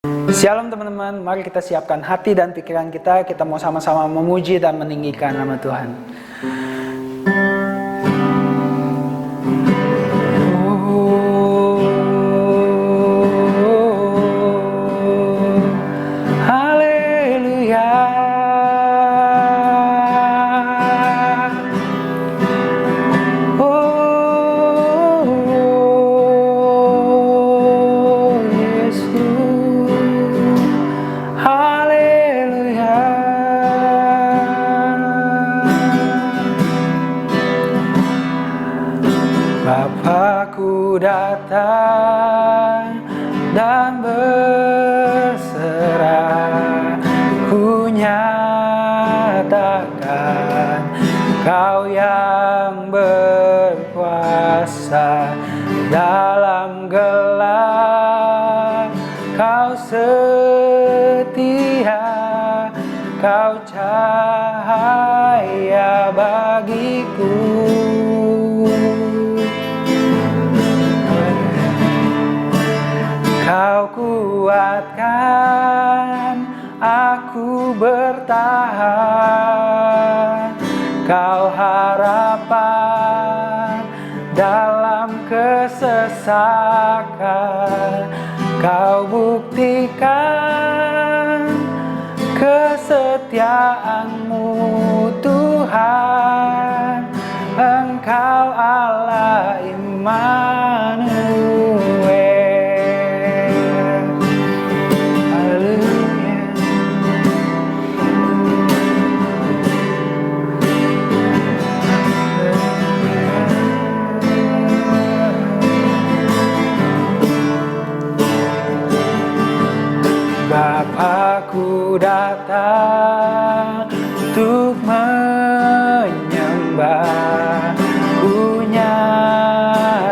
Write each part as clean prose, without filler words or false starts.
Shalom teman-teman, mari kita siapkan hati dan pikiran kita. Kita mau sama-sama memuji dan meninggikan nama Tuhan. Bapakku datang dan berserah, ku nyatakan Kau yang berkuasa dalam gelap. Kau setia, Kau cahaya bagiku. Kau kuatkan aku bertahan, Kau harapan dalam kesesakan. Kau buktikan kesetiaan-Mu Tuhan, Engkau Allah Immanuel. Bapakku datang untuk menyembah, ku nyatakan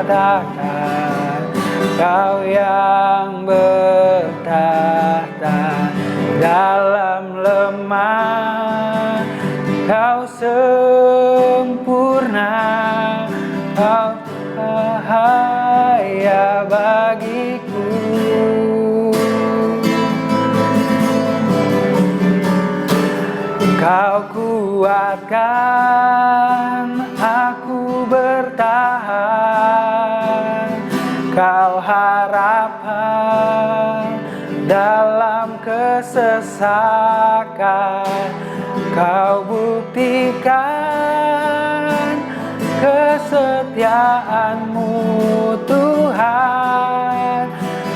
Kau yang bertahta dalam lemah. Kau sempurna, Kau cahaya bagiku. Kau kuatkan aku bertahan, Kau harapan dalam kesesakan. Kau buktikan kesetiaan-Mu Tuhan,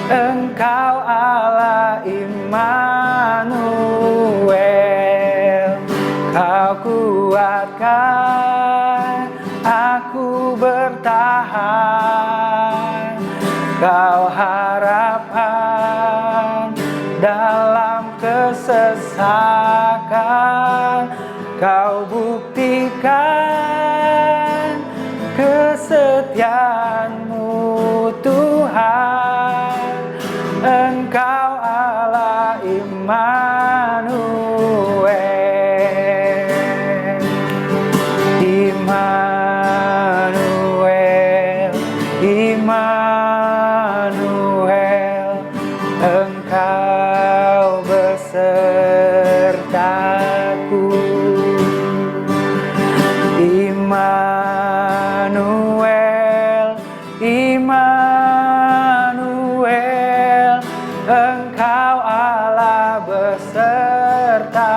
Engkau Allah Immanuel. Kau kuatkan aku bertahan, Kau harapan dalam kesesakan. Kau buktikan kesetiaan-Mu Tuhan, Engkau Allah Immanuel. Immanuel, Immanuel, Engkau besertaku. Immanuel, Immanuel, Engkau Allah besertaku.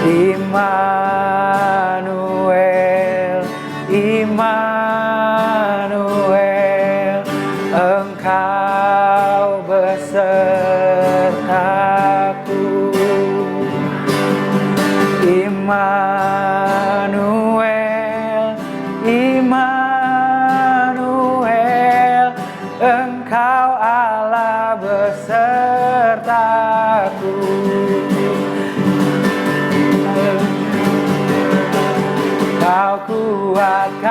Immanuel, Immanuel, Engkau besertaku. Immanuel, Immanuel, Engkau Allah besertaku. Kau kuatkan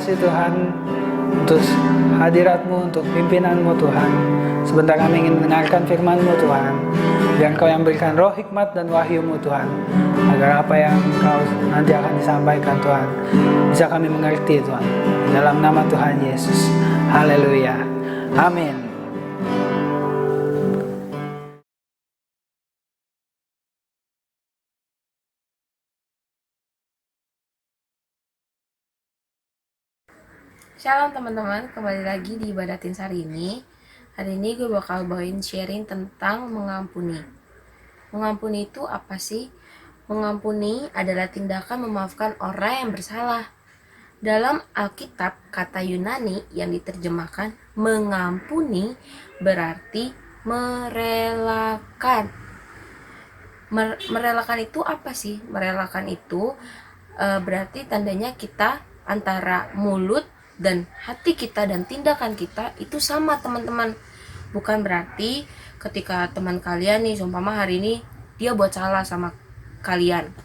kasih Tuhan untuk hadirat-Mu, untuk pimpinan-Mu Tuhan. Sebentar kami ingin mendengarkan firman-Mu Tuhan. Biar Kau yang berikan roh hikmat dan wahyu-Mu Tuhan, agar apa yang Kau nanti akan disampaikan Tuhan bisa kami mengerti Tuhan. Dalam nama Tuhan Yesus. Haleluya. Amin. Shalom teman-teman, kembali lagi di Ibadatin Sari ini. Hari ini gue bakal bawain sharing tentang mengampuni. Mengampuni itu apa sih? Mengampuni adalah tindakan memaafkan orang yang bersalah. Dalam Alkitab, kata Yunani yang diterjemahkan mengampuni berarti merelakan. Merelakan itu apa sih? Merelakan itu berarti tandanya kita antara mulut dan hati kita dan tindakan kita itu sama teman-teman. Bukan berarti ketika teman kalian nih, seumpama hari ini dia buat salah sama kalian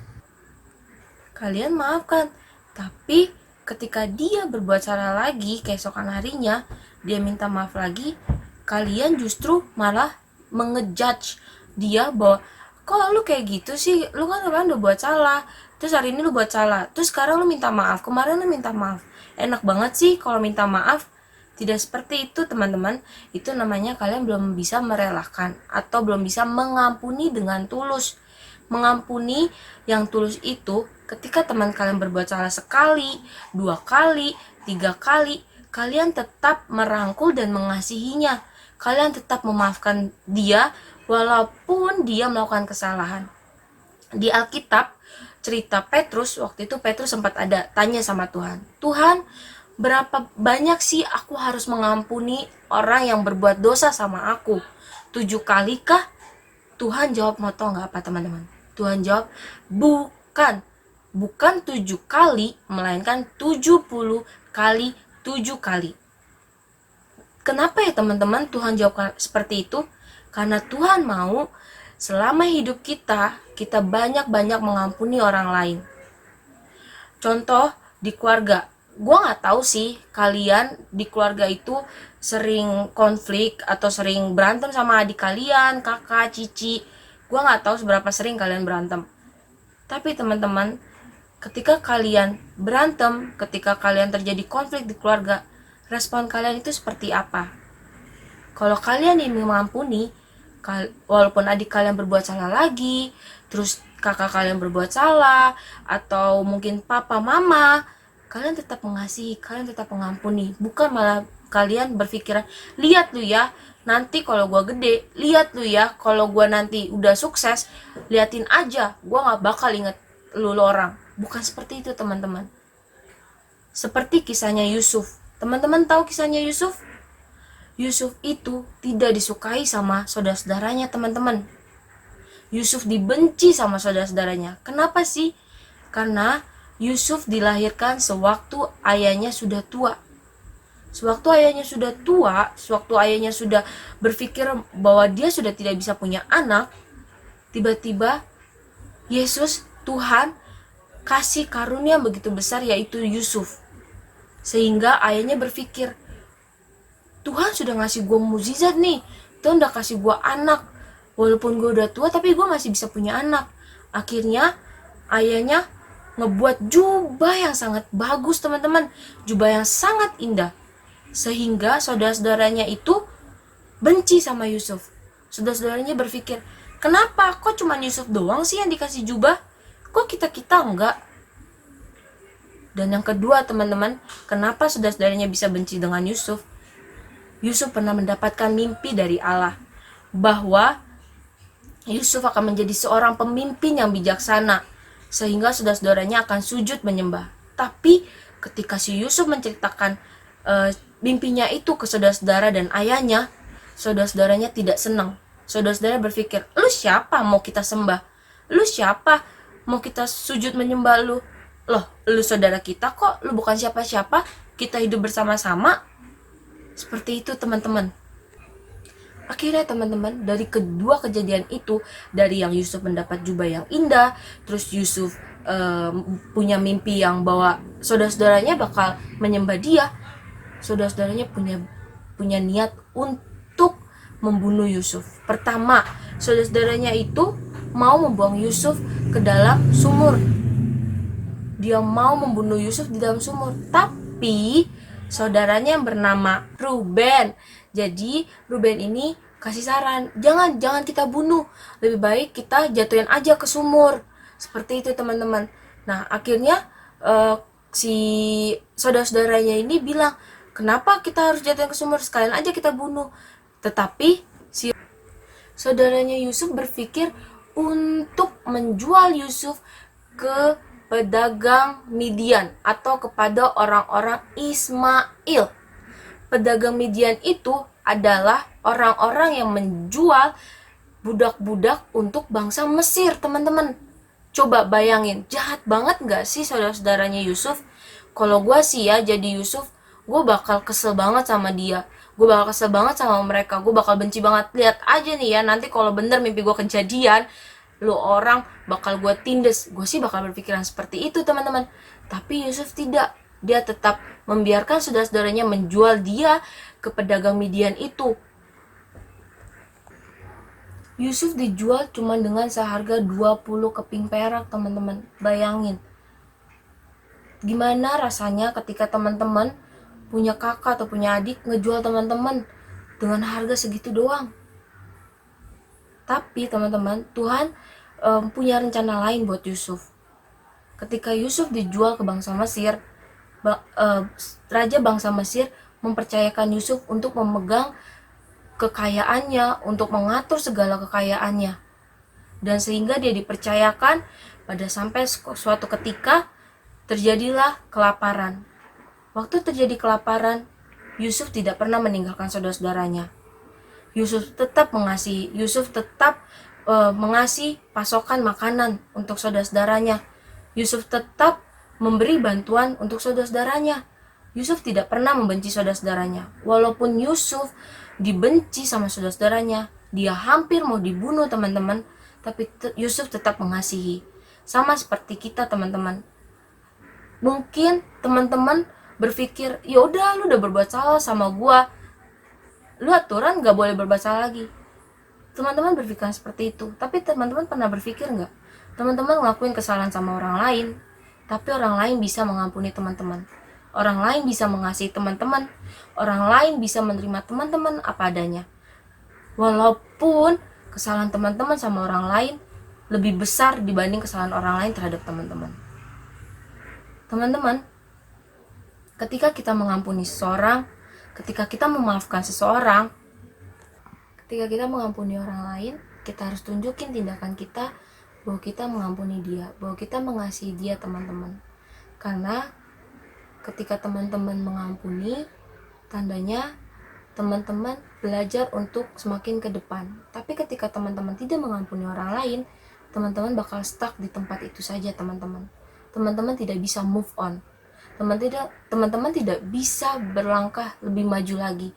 maafkan, tapi ketika dia berbuat salah lagi keesokan harinya dia minta maaf lagi, kalian justru malah mengejudge dia bahwa kok lu kayak gitu sih, lu kan udah buat salah, terus hari ini lu buat salah, terus sekarang lu minta maaf, kemarin lu minta maaf. Enak banget sih kalau minta maaf. Tidak seperti itu teman-teman. Itu namanya kalian belum bisa merelakan atau belum bisa mengampuni dengan tulus. Mengampuni yang tulus itu ketika teman kalian berbuat salah sekali, 2 kali, 3 kali, kalian tetap merangkul dan mengasihinya. Kalian tetap memaafkan dia walaupun dia melakukan kesalahan. Di Alkitab cerita Petrus, waktu itu Petrus sempat ada tanya sama Tuhan, Tuhan, berapa banyak sih aku harus mengampuni orang yang berbuat dosa sama aku? 7 kali kah? Tuhan jawab, mau tau gak apa teman-teman? Tuhan jawab, bukan 7 kali, melainkan 70 kali 7 kali. Kenapa ya teman-teman Tuhan jawab seperti itu? Karena Tuhan mau selama hidup kita banyak-banyak mengampuni orang lain. Contoh di keluarga, gue gak tahu sih kalian di keluarga itu sering konflik atau sering berantem sama adik kalian, kakak, cici. Gue gak tahu seberapa sering kalian berantem. Tapi teman-teman, ketika kalian berantem, ketika kalian terjadi konflik di keluarga, respon kalian itu seperti apa? Kalau kalian ingin mengampuni, walaupun adik kalian berbuat salah lagi, terus kakak kalian berbuat salah, atau mungkin papa mama, kalian tetap mengasihi, kalian tetap mengampuni. Bukan malah kalian berpikiran, lihat lu ya, nanti kalau gua gede, lihat lu ya, kalau gua nanti udah sukses, liatin aja, gua gak bakal inget lu orang. Bukan seperti itu teman-teman. Seperti kisahnya Yusuf. Teman-teman tahu kisahnya Yusuf? Yusuf itu tidak disukai sama saudara-saudaranya teman-teman. Yusuf dibenci sama saudara-saudaranya. Kenapa sih? Karena Yusuf dilahirkan sewaktu ayahnya sudah tua. Sewaktu ayahnya sudah tua, sewaktu ayahnya sudah berpikir bahwa dia sudah tidak bisa punya anak, tiba-tiba Yesus, Tuhan, kasih karunia begitu besar yaitu Yusuf. Sehingga ayahnya berpikir, Tuhan sudah ngasih gue mukjizat nih, Tuhan udah kasih gue anak, walaupun gue udah tua tapi gue masih bisa punya anak. Akhirnya ayahnya ngebuat jubah yang sangat bagus teman-teman, jubah yang sangat indah, sehingga saudara-saudaranya itu benci sama Yusuf. Saudara-saudaranya berpikir, kenapa kok cuma Yusuf doang sih yang dikasih jubah, kok kita enggak? Dan yang kedua teman-teman, kenapa saudara-saudaranya bisa benci dengan Yusuf? Yusuf pernah mendapatkan mimpi dari Allah bahwa Yusuf akan menjadi seorang pemimpin yang bijaksana sehingga saudara-saudaranya akan sujud menyembah. Tapi ketika si Yusuf menceritakan mimpinya itu ke saudara-saudara dan ayahnya, saudara-saudaranya tidak senang. Saudara-saudara berpikir, lu siapa mau kita sembah? Lu siapa mau kita sujud menyembah lu? Loh, lu saudara kita kok, lu bukan siapa-siapa, kita hidup bersama-sama. Seperti itu teman-teman. Akhirnya teman-teman, dari kedua kejadian itu, dari yang Yusuf mendapat jubah yang indah, terus Yusuf punya mimpi yang bahwa saudara-saudaranya bakal menyembah dia. Saudara-saudaranya punya niat untuk membunuh Yusuf. Pertama, saudara-saudaranya itu mau membuang Yusuf ke dalam sumur. Dia mau membunuh Yusuf di dalam sumur. Tapi saudaranya yang bernama Ruben. Jadi Ruben ini kasih saran, jangan kita bunuh, lebih baik kita jatuhin aja ke sumur. Seperti itu teman-teman. Nah akhirnya si saudara-saudaranya ini bilang, kenapa kita harus jatuhin ke sumur, sekalian aja kita bunuh. Tetapi si saudaranya Yusuf berpikir untuk menjual Yusuf ke pedagang Midian atau kepada orang-orang Ismail. Pedagang Midian itu adalah orang-orang yang menjual budak-budak untuk bangsa Mesir, teman-teman. Coba bayangin, jahat banget gak sih saudara-saudaranya Yusuf? Kalau gue sih ya jadi Yusuf, gue bakal kesel banget sama dia. Gue bakal kesel banget sama mereka. Gue bakal benci banget. Lihat aja nih ya, nanti kalau bener mimpi gue kejadian, lo orang bakal gue tindes. Gue sih bakal berpikiran seperti itu teman-teman. Tapi Yusuf tidak. Dia tetap membiarkan saudara-saudaranya menjual dia ke pedagang Midian itu. Yusuf dijual cuma dengan seharga 20 keping perak teman-teman. Bayangin. Gimana rasanya ketika teman-teman punya kakak atau punya adik ngejual teman-teman dengan harga segitu doang. Tapi teman-teman, Tuhan punya rencana lain buat Yusuf. Ketika Yusuf dijual ke bangsa Mesir, Raja bangsa Mesir mempercayakan Yusuf untuk memegang kekayaannya, untuk mengatur segala kekayaannya. Dan sehingga dia dipercayakan pada sampai suatu ketika terjadilah kelaparan. Waktu terjadi kelaparan, Yusuf tidak pernah meninggalkan saudara-saudaranya. Yusuf tetap mengasihi pasokan makanan untuk saudara-saudaranya. Yusuf tetap memberi bantuan untuk saudara-saudaranya. Yusuf tidak pernah membenci saudara-saudaranya. Walaupun Yusuf dibenci sama saudara-saudaranya, dia hampir mau dibunuh teman-teman, tapi Yusuf tetap mengasihi. Sama seperti kita teman-teman. Mungkin teman-teman berpikir, ya udah lu udah berbuat salah sama gua, lu aturan gak boleh berbuat salah lagi. Teman-teman berpikir seperti itu. Tapi teman-teman pernah berpikir gak, teman-teman ngelakuin kesalahan sama orang lain, tapi orang lain bisa mengampuni teman-teman, orang lain bisa mengasihi teman-teman, orang lain bisa menerima teman-teman apa adanya. Walaupun kesalahan teman-teman sama orang lain lebih besar dibanding kesalahan orang lain terhadap teman-teman. Teman-teman, ketika kita mengampuni seseorang, ketika kita memaafkan seseorang, ketika kita mengampuni orang lain, kita harus tunjukin tindakan kita bahwa kita mengampuni dia, bahwa kita mengasihi dia teman-teman. Karena ketika teman-teman mengampuni, tandanya teman-teman belajar untuk semakin ke depan. Tapi ketika teman-teman tidak mengampuni orang lain, teman-teman bakal stuck di tempat itu saja teman-teman. Teman-teman tidak bisa move on. Teman-teman tidak bisa berlangkah lebih maju lagi.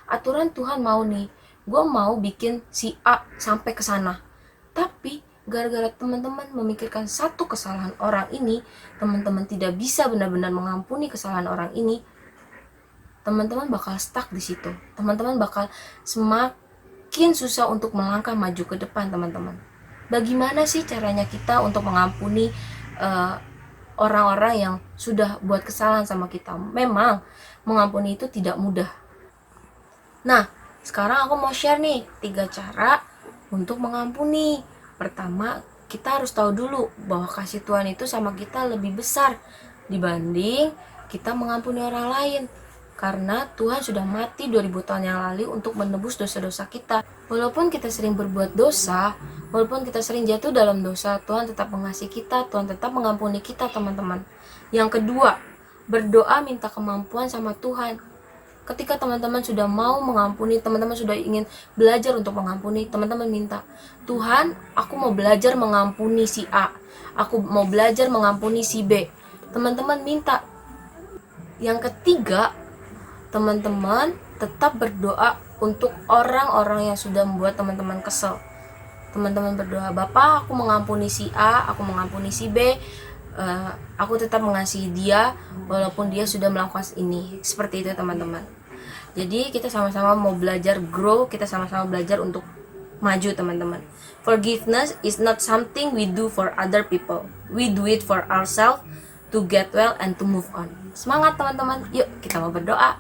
Aturan Tuhan mau nih, gue mau bikin si A sampai ke sana. Tapi gara-gara teman-teman memikirkan satu kesalahan orang ini, teman-teman tidak bisa benar-benar mengampuni kesalahan orang ini, teman-teman bakal stuck di situ. Teman-teman bakal semakin susah untuk melangkah maju ke depan teman-teman. Bagaimana sih caranya kita untuk mengampuni orang-orang yang sudah buat kesalahan sama kita? Memang mengampuni itu tidak mudah. Nah, sekarang aku mau share nih 3 cara untuk mengampuni. Pertama, kita harus tahu dulu bahwa kasih Tuhan itu sama kita lebih besar dibanding kita mengampuni orang lain. Karena Tuhan sudah mati 2000 tahun yang lalu untuk menebus dosa-dosa kita. Walaupun kita sering berbuat dosa, walaupun kita sering jatuh dalam dosa, Tuhan tetap mengasihi kita, Tuhan tetap mengampuni kita teman-teman. Yang kedua, berdoa minta kemampuan sama Tuhan. Ketika teman-teman sudah mau mengampuni, teman-teman sudah ingin belajar untuk mengampuni, teman-teman minta, Tuhan, aku mau belajar mengampuni si A, aku mau belajar mengampuni si B. Teman-teman minta. Yang ketiga, teman-teman tetap berdoa untuk orang-orang yang sudah membuat teman-teman kesel. Teman-teman berdoa, Bapak, aku mengampuni si A, aku mengampuni si B, aku tetap mengasihi dia walaupun dia sudah melakukan ini. Seperti itu teman-teman. Jadi kita sama-sama mau belajar grow, kita sama-sama belajar untuk maju teman-teman. Forgiveness is not something we do for other people. We do it for ourselves to get well and to move on. Semangat teman-teman. Yuk kita mau berdoa.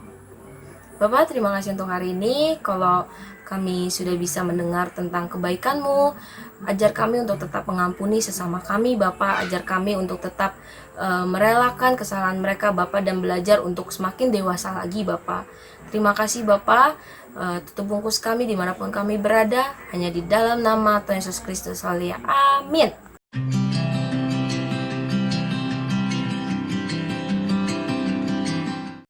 Bapak, terima kasih untuk hari ini. Kalau kami sudah bisa mendengar tentang kebaikan-Mu, ajar kami untuk tetap mengampuni sesama kami, Bapak. Ajar kami untuk tetap merelakan kesalahan mereka, Bapak, dan belajar untuk semakin dewasa lagi, Bapak. Terima kasih, Bapak. Tutup bungkus kami dimanapun kami berada, hanya di dalam nama Tuhan Yesus Kristus. Haleluya. Amin.